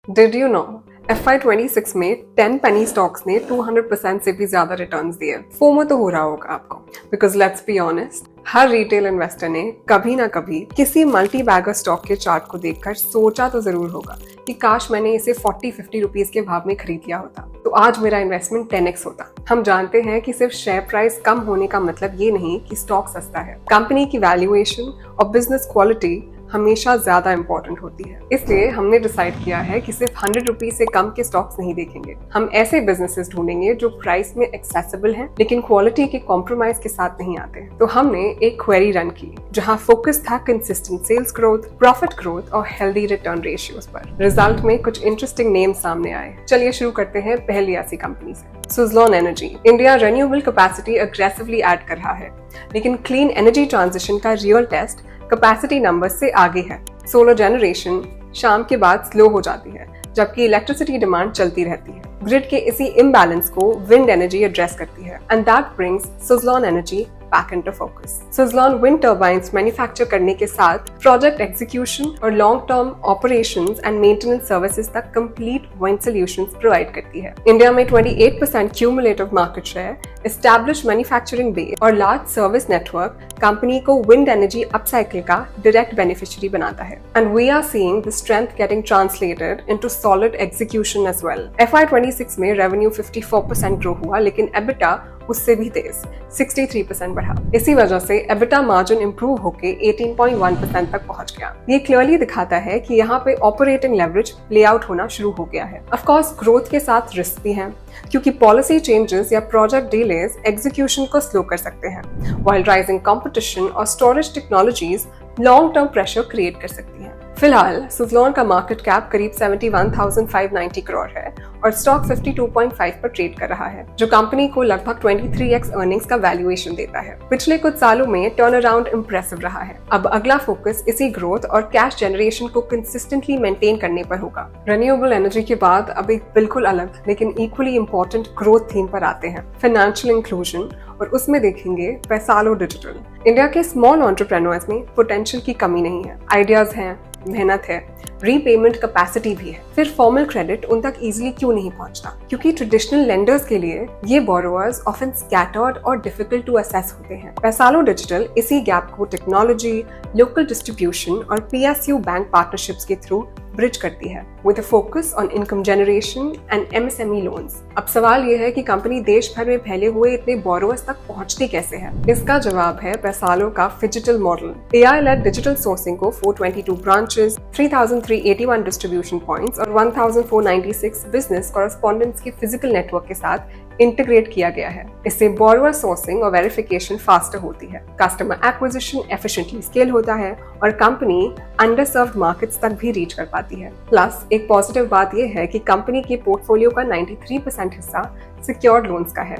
Did you know FY26 में 10 penny stocks ने 200% से भी ज्यादा रिटर्न्स दिए। फोमो तो हो रहा होगा आपको, because let's be honest, her retail investor ने कभी ना कभी किसी मल्टी बैगर स्टॉक के चार्ट को देखकर सोचा तो जरूर होगा कि काश मैंने इसे 40-50 रुपीज के भाव में खरीद लिया होता तो आज मेरा इन्वेस्टमेंट 10x होता। हम जानते हैं कि सिर्फ शेयर प्राइस कम होने का मतलब ये नहीं कि स्टॉक सस्ता है। कंपनी की वैल्यूएशन और बिजनेस क्वालिटी हमेशा ज्यादा इंपॉर्टेंट होती है। इसलिए हमने डिसाइड किया है कि सिर्फ 100 रुपीज से कम के स्टॉक्स नहीं देखेंगे। हम ऐसे बिजनेसेस ढूंढेंगे जो प्राइस में एक्सेसिबल हैं, लेकिन क्वालिटी के कॉम्प्रोमाइज के साथ नहीं आते। तो हमने एक क्वेरी रन की जहां फोकस था consistent sales growth, profit growth और हेल्दी रिटर्न रेशियोज पर। रिजल्ट में कुछ इंटरेस्टिंग नेम सामने आए। चलिए शुरू करते हैं पहली ऐसी कंपनी से, Suzlon energy. India renewable capacity aggressively add कर रहा है, लेकिन क्लीन एनर्जी ट्रांजिशन का रियल टेस्ट कैपेसिटी नंबर से आगे है। सोलर जनरेशन शाम के बाद स्लो हो जाती है, जबकि इलेक्ट्रिसिटी डिमांड चलती रहती है। ग्रिड के इसी इम्बैलेंस को विंड एनर्जी एड्रेस करती है, and that brings Suzlon energy back into focus. Suzlon wind turbines manufacture करने के साथ प्रोजेक्ट एग्जीक्यूशन और long term operations and maintenance services तक कंप्लीट विंड सॉल्यूशंस प्रोवाइड करती है। इंडिया में 28% cumulative market share, establish manufacturing base और लार्ज सर्विस नेटवर्क कंपनी को विंड एनर्जी अपसाइकिल का डायरेक्ट बेनिफिशियरी बनाता है। And we are seeing the strength getting translated into solid execution as well. FY26 में revenue 54% grow हुआ, लेकिन EBITDA उससे भी तेज 63% बढ़ा। इसी वजह से एबिटा मार्जिन इंप्रूव होके 18.1% तक पहुंच गया। ये क्लियरली दिखाता है कि यहाँ पे ऑपरेटिंग लेवरेज प्ले आउट होना शुरू हो गया है। ऑफ कोर्स ग्रोथ के साथ रिस्क भी हैं, क्योंकि पॉलिसी चेंजेस या प्रोजेक्ट डिलेज एग्जीक्यूशन को स्लो कर सकते हैं, व्हाइल राइजिंग कंपटीशन और storage technologies long term pressure create कर सकती हैं। फिलहाल सुज़लॉन का मार्केट कैप करीब 71,590 करोड़ है और स्टॉक 52.5 पर ट्रेड कर रहा है, जो कंपनी को लगभग 23x अर्निंग्स का वैल्यूएशन देता है। पिछले कुछ सालों में टर्न अराउंड इंप्रेसिव रहा है। अब अगला फोकस इसी ग्रोथ और कैश जनरेशन को कंसिस्टेंटली मेंटेन करने पर होगा। रिन्यूएबल एनर्जी के बाद अब एक बिल्कुल अलग लेकिन इक्वली इंपॉर्टेंट ग्रोथ थीम पर आते हैं, फाइनेंशियल इंक्लूजन, और उसमें देखेंगे पैसालो डिजिटल। इंडिया के स्मॉल एंटरप्रेन्योर्स में पोटेंशियल की कमी नहीं है, आइडियाज हैं, मेहनत है, रीपेमेंट कैपेसिटी भी है। फिर फॉर्मल क्रेडिट उन तक इजीली क्यों नहीं पहुंचता? क्योंकि ट्रेडिशनल लेंडर्स के लिए ये बोरोवर्स ऑफन स्कैटर्ड और डिफिकल्ट टू असेस होते हैं। पैसालो डिजिटल इसी गैप को टेक्नोलॉजी, लोकल डिस्ट्रीब्यूशन और PSU बैंक पार्टनरशिप्स के थ्रू ब्रिज करती है, with a focus on income generation and MSME loans. अब सवाल ये है कि कंपनी देश भर में फैले हुए इतने बोरोवर्स तक पहुंचती कैसे है? इसका जवाब है पैसालो का phygital model. AI led digital sourcing को 422 ब्रांचेस, 3,381 डिस्ट्रीब्यूशन पॉइंट्स और 1,496 बिजनेस कॉरेस्पॉन्डेंट्स के फिजिकल नेटवर्क के साथ इंटीग्रेट किया गया है। इससे बोरोवर सोर्सिंग और वेरिफिकेशन फास्टर होती है, कस्टमर एक्विजिशन एफिशिएंटली स्केल होता है और कंपनी अंडरसर्व्ड मार्केट्स तक भी रीच कर पाती है। प्लस एक पॉजिटिव बात यह है कि कंपनी के पोर्टफोलियो का 93% हिस्सा सिक्योर्ड लोन्स का है,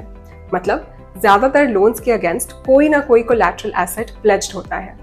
मतलब ज्यादातर लोन्स के अगेंस्ट कोई ना कोई कोलैटरल एसेट प्लेज्ड होता है।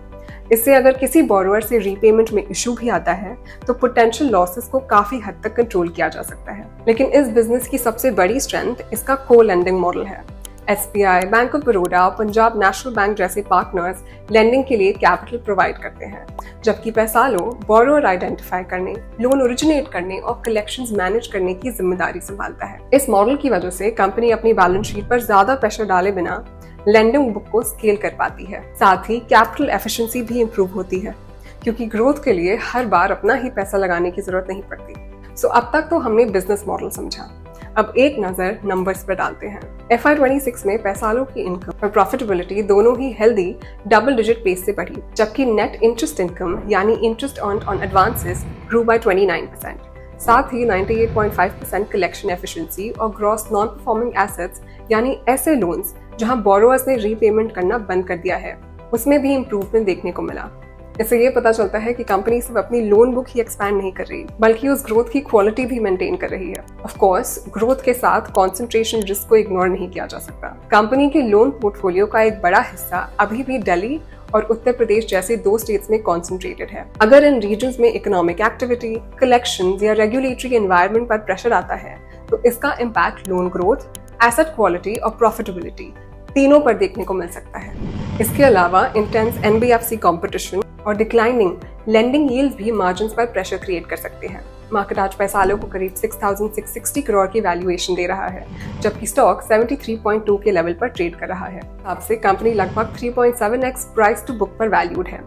इससे अगर किसी बोरोवर से रीपेमेंट में इशू भी आता है तो पोटेंशियल लॉसेस को काफी हद तक कंट्रोल किया जा सकता है। लेकिन इस बिजनेस की सबसे बड़ी स्ट्रेंथ इसका को लेंडिंग मॉडल है। SBI, बैंक ऑफ बड़ौदा और पंजाब नेशनल बैंक जैसे पार्टनर्स लेंडिंग के लिए कैपिटल प्रोवाइड करते हैं, जबकि पैसालो बोरोवर आइडेंटिफाई करने, लोन ओरिजिनेट करने और कलेक्शंस मैनेज करने की जिम्मेदारी संभालता है। इस मॉडल की वजह से कंपनी अपनी बैलेंस शीट पर ज्यादा प्रेशर डाले बिना लेंडिंग बुक को स्केल कर पाती है। साथ ही कैपिटल एफिशिएंसी भी इंप्रूव होती है, क्योंकि ग्रोथ के लिए हर बार अपना ही पैसा लगाने की जरूरत नहीं पड़ती। सो अब तक तो हमने बिजनेस मॉडल समझा, अब एक नजर नंबर्स पर डालते हैं। FY26 में पैसालो की इनकम और प्रॉफिटेबिलिटी दोनों ही हेल्दी डबल डिजिट पेस से बढ़ी, जबकि नेट इंटरेस्ट इनकम यानी interest earned on advances grew by 29%। साथ ही 98.5% कलेक्शन एफिशिएंसी और ग्रॉस नॉन परफॉर्मिंग एसेट्स यानी ऐसे लोन्स जहां बोरोवर्स ने रीपेमेंट करना बंद कर दिया है, उसमें भी इंप्रूवमेंट देखने को मिला। इससे ये पता चलता है कि कंपनी सिर्फ अपनी लोन बुक ही एक्सपैंड नहीं कर रही, बल्कि उस ग्रोथ की क्वालिटी भी मेंटेन कर रही है। ऑफ कोर्स ग्रोथ के साथ कंसंट्रेशन रिस्क को इग्नोर नहीं किया जा सकता। कंपनी के लोन पोर्टफोलियो का एक बड़ा हिस्सा अभी भी दिल्ली और उत्तर प्रदेश जैसे 2 स्टेट्स में कॉन्सेंट्रेटेड है। अगर इन रीजन्स में इकोनॉमिक एक्टिविटी, कलेक्शंस या रेगुलेटरी एनवायरनमेंट पर प्रेशर आता है तो इसका impact loan growth, asset quality और प्रॉफिटेबिलिटी तीनों पर देखने को मिल सकता है। इसके अलावा इंटेंस NBFC कंपटीशन और डिक्लाइनिंग लेंडिंग यील्ड्स भी मार्जिन्स पर प्रेशर क्रिएट कर सकते हैं। मार्केट आज पैसालो को करीब 6,660 करोड़ की वैल्यूएशन दे रहा है, जबकि स्टॉक 73.2 के लेवल पर ट्रेड कर रहा है। आपसे कंपनी लगभग 3.7x प्राइस टू बुक पर वैल्यूड है।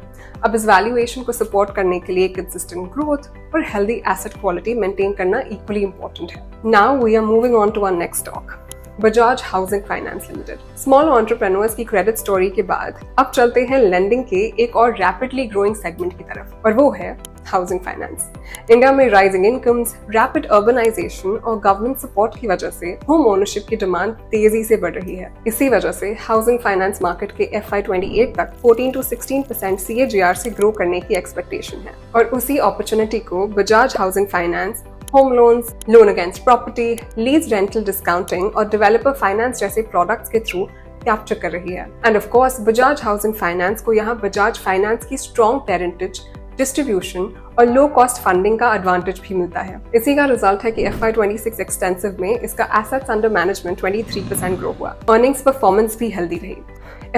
अब इस वैल्यूएशन को सपोर्ट करने के लिए कंसिस्टेंट ग्रोथ और हेल्दी एसेट क्वालिटी मेंटेन करना इक्वली इंपॉर्टेंट है। Now we are moving on to our next stock, Bajaj housing finance limited. Small entrepreneurs की क्रेडिट स्टोरी के बाद अब चलते हैं लेंडिंग के एक और रैपिडली ग्रोइंग सेगमेंट की तरफ, और वो है हाउसिंग फाइनेंस। इंडिया में राइजिंग इनकम्स, रैपिड अर्बनाइजेशन और गवर्नमेंट सपोर्ट की वजह से होम ओनरशिप की डिमांड तेजी से बढ़ रही है। इसी वजह से हाउसिंग फाइनेंस मार्केट के FY28 तक 14 to 16% CAGR से ग्रो करने की एक्सपेक्टेशन है, और उसी अपॉर्चुनिटी को Bajaj housing finance home loans, loan against property, lease rental discounting और डेवलपर फाइनेंस जैसे प्रोडक्ट्स के थ्रू कैप्चर कर रही है। End of course Bajaj housing finance को यहाँ बजाज फाइनेंस की स्ट्रॉन्ग पेरेंटेज, डिस्ट्रीब्यूशन और लो कॉस्ट फंडिंग का एडवांटेज भी मिलता है। इसी का रिजल्ट है कि FY26 एक्सटेंसिव में इसका एसेट्स अंडर मैनेजमेंट 23% ग्रो हुआ। अर्निंग्स परफॉर्मेंस भी हेल्दी रही।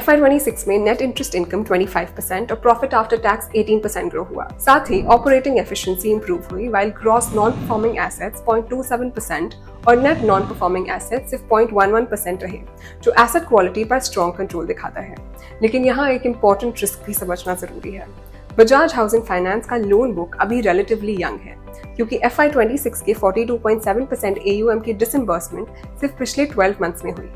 FY26 में नेट इंटरेस्ट इनकम 25% और प्रॉफिट आफ्टर टैक्स 18% ग्रो हुआ। साथ ही ऑपरेटिंग एफिशिएंसी इंप्रूव हुई, while gross non performing assets 0.27% और नेट नॉन परफॉर्मिंग एसेट्स सिर्फ 0.11% रहे, जो एसेट क्वालिटी पर स्ट्रॉन्ग कंट्रोल दिखाता है। लेकिन यहाँ एक इंपॉर्टेंट रिस्क भी समझना जरूरी है। बजाज हाउसिंग फाइनेंस का लोन बुक अभी रिलेटिवली यंग है, क्योंकि FY26 के 42.7% AUM की डिसइंबर्समेंट सिर्फ पिछले 12 मंथ्स में हुई।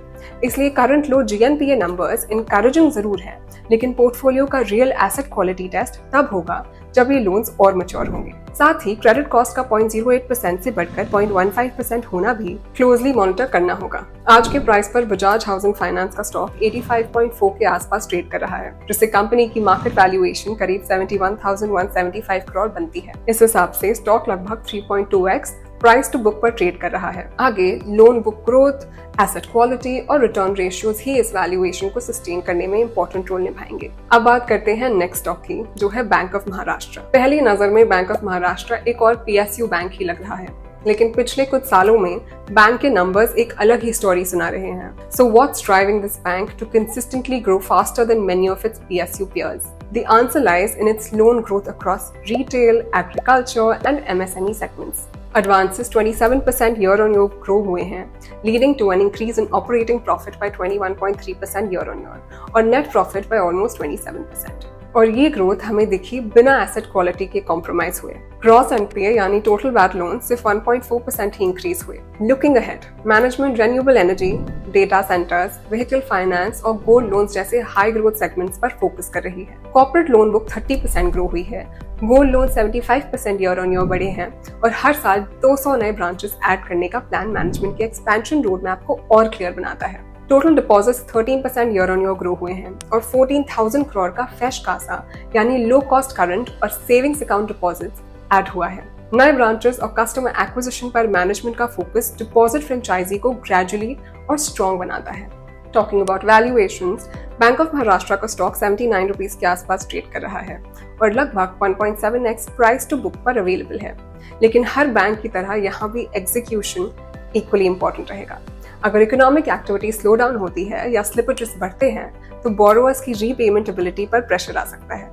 इसलिए करंट लो GNPA नंबर्स इनकरेजिंग जरूर है, लेकिन पोर्टफोलियो का रियल एसेट क्वालिटी टेस्ट तब होगा जब ये लोन्स और मैच्योर होंगे। साथ ही क्रेडिट कॉस्ट का 0.08% से बढ़कर 0.15% होना भी क्लोजली मॉनिटर करना होगा। आज के प्राइस पर बजाज हाउसिंग फाइनेंस का स्टॉक 85.4 के आसपास ट्रेड कर रहा है, जिससे कंपनी की मार्केट वैल्यूएशन करीब 71,175 करोड़ बनती है। इस हिसाब से स्टॉक लगभग 3.2x प्राइस टू बुक पर ट्रेड कर रहा है। आगे loan book growth, asset quality और रिटर्न रेशियोज ही इस वैल्यूएशन को सस्टेन करने में इंपॉर्टेंट रोल निभाएंगे। अब बात करते हैं नेक्स्ट स्टॉक की, जो है बैंक ऑफ महाराष्ट्र। पहली नजर में बैंक ऑफ महाराष्ट्र एक और PSU बैंक ही लग रहा है, लेकिन पिछले कुछ सालों में बैंक के नंबर्स एक अलग ही स्टोरी सुना रहे हैं। So what's driving this bank to consistently grow faster than many of its PSU peers? The answer lies in its loan growth across retail, agriculture and MSME segments. Advances 27% year-on-year grow हुए हैं, leading to an increase in operating profit by 21.3% year-on-year और net profit by almost 27%. और ये growth हमें दिखी बिना asset quality के compromise हुए। ग्रॉस NPA यानी टोटल बैड लोन सिर्फ 1.4% ही इंक्रीज हुए। Looking ahead, management renewable energy, data centres, vehicle finance और गोल्ड लोन्स जैसे हाई ग्रोथ सेगमेंट्स पर फोकस कर रही है। कॉर्पोरेट लोन बुक 30% ग्रो हुई है, गोल्ड लोन 75% ईयर-ऑन-ईयर बढ़े हैं और हर साल 200 नए ब्रांचेस ऐड करने का प्लान मैनेजमेंट के एक्सपेंशन रोड मैप को और क्लियर बनाता है। टोटल डिपॉजिट्स 13% ईयर-ऑन-ईयर ग्रो हुए हैं और 14,000 करोड़ का फ्रेश कासा यानी लो कॉस्ट करंट और सेविंग्स अकाउंट डिपॉजिट्स ऐड हुआ है। नए ब्रांचेस और कस्टमर एक्विजिशन पर मैनेजमेंट का फोकस डिपॉजिट फ्रेंचाइजी को ग्रेजुअली और स्ट्रॉन्ग बनाता है। Talking about valuations, bank of Maharashtra का स्टॉक 79 रुपीज के आसपास ट्रेड कर रहा है और लगभग 1.7x प्राइस टू बुक पर अवेलेबल है। लेकिन हर बैंक की तरह यहाँ भी एग्जीक्यूशन इक्वली इंपॉर्टेंट रहेगा। अगर इकोनॉमिक एक्टिविटी स्लो डाउन होती है या स्लिपेजेस बढ़ते हैं तो बोरोवर्स की रीपेमेंट एबिलिटी पर प्रेशर आ सकता है।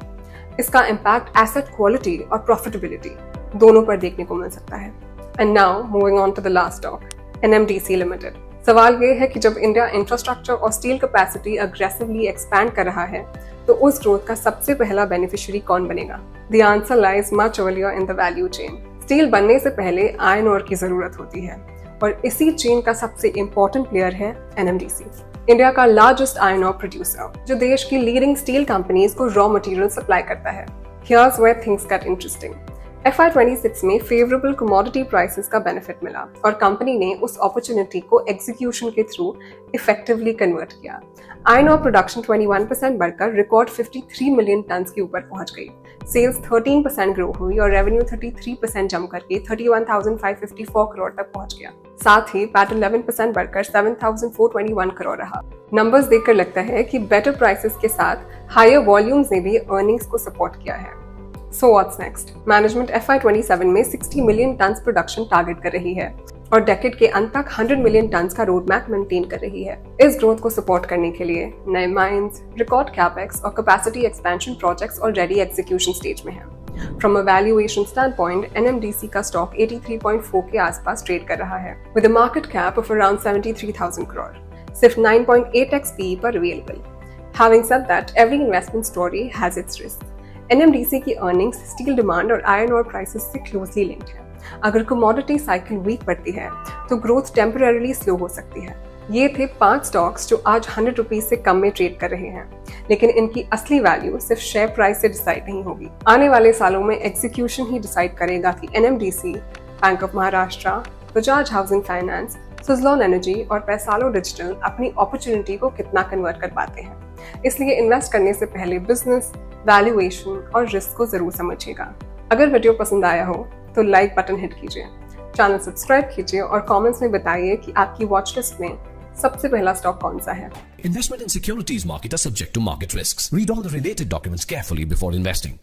इसका इम्पैक्ट एसेट क्वालिटी और प्रॉफिटेबिलिटी दोनों पर देखने को मिल सकता है। And now moving on to the last stock, NMDC limited. सवाल ये है कि जब इंडिया इंफ्रास्ट्रक्चर और स्टील कैपेसिटी अग्रेसिवली एक्सपैंड कर रहा है तो उस ग्रोथ का सबसे पहला बेनिफिशियरी कौन बनेगा? The answer lies much earlier in the value chain. Steel बनने से पहले आयरन ओर की जरूरत होती है और इसी चेन का सबसे इंपॉर्टेंट प्लेयर है NMDC, इंडिया का लार्जेस्ट आयरन ओर प्रोड्यूसर, जो देश की लीडिंग स्टील कंपनीज को रॉ मटेरियल सप्लाई करता है। Here's where things get interesting. FY26 में फेवरेबल कमोडिटी प्राइसेस का बेनिफिट मिला और कंपनी ने उस अपॉर्चुनिटी को एग्जीक्यूशन के थ्रू इफेक्टिवली कन्वर्ट किया। आयरन ओर प्रोडक्शन 21% बढ़कर रिकॉर्ड 53 मिलियन टन के ऊपर पहुंच गई। सेल्स 13% ग्रो हुई और रेवेन्यू 33% जम करके 31,554 करोड़ तक पहुंच गया। साथ ही पैट 11% बढ़कर 7,421 करोड़ रहा। नंबर्स देखकर लगता है कि बेटर प्राइसेस के साथ हायर वॉल्यूम्स ने भी अर्निंग्स को सपोर्ट किया है। So what's next? Management FY27 में 60 मिलियन टन्स प्रोडक्शन टारगेट कर रही है और डेकेड के अंत तक 100 मिलियन टन्स का रोड मैप मेंटेन कर रही है। इस ग्रोथ को सपोर्ट करने के लिए नए माइंस, रिकॉर्ड कैपेक्स और capacity expansion projects already execution stage में हैं। From a valuation standpoint, NMDC का स्टॉक 83.4 के आसपास ट्रेड कर रहा है, with a market cap of around 73,000 crore, सिर्फ 9.8x PE पर available. Having said that, every investment story has its risks. NMDC की अर्निंग्स स्टील डिमांड और आयरन ओर प्राइसेस से क्लोजली लिंक्ड है। अगर कमोडिटी साइकिल वीक पड़ती है तो ग्रोथ टेम्पररीली स्लो हो सकती है। ये थे 5 स्टॉक्स जो आज 100 रुपीज से कम में ट्रेड कर रहे हैं, लेकिन इनकी असली वैल्यू सिर्फ शेयर प्राइस से डिसाइड नहीं होगी। आने वाले सालों में एग्जीक्यूशन ही डिसाइड करेगा कि NMDC, bank of Maharashtra, Bajaj housing finance, Suzlon energy और पैसालो डिजिटल अपनी अपॉर्चुनिटी को कितना कन्वर्ट कर पाते हैं। इसलिए इन्वेस्ट करने से पहले बिजनेस, वैल्यूएशन और रिस्क को जरूर समझिएगा। अगर वीडियो पसंद आया हो तो लाइक बटन हिट कीजिए, चैनल सब्सक्राइब कीजिए और कमेंट्स में बताइए कि आपकी वॉच लिस्ट में सबसे पहला स्टॉक कौन सा है। Investment in securities market are subject to market risks. Read all the related documents carefully before investing.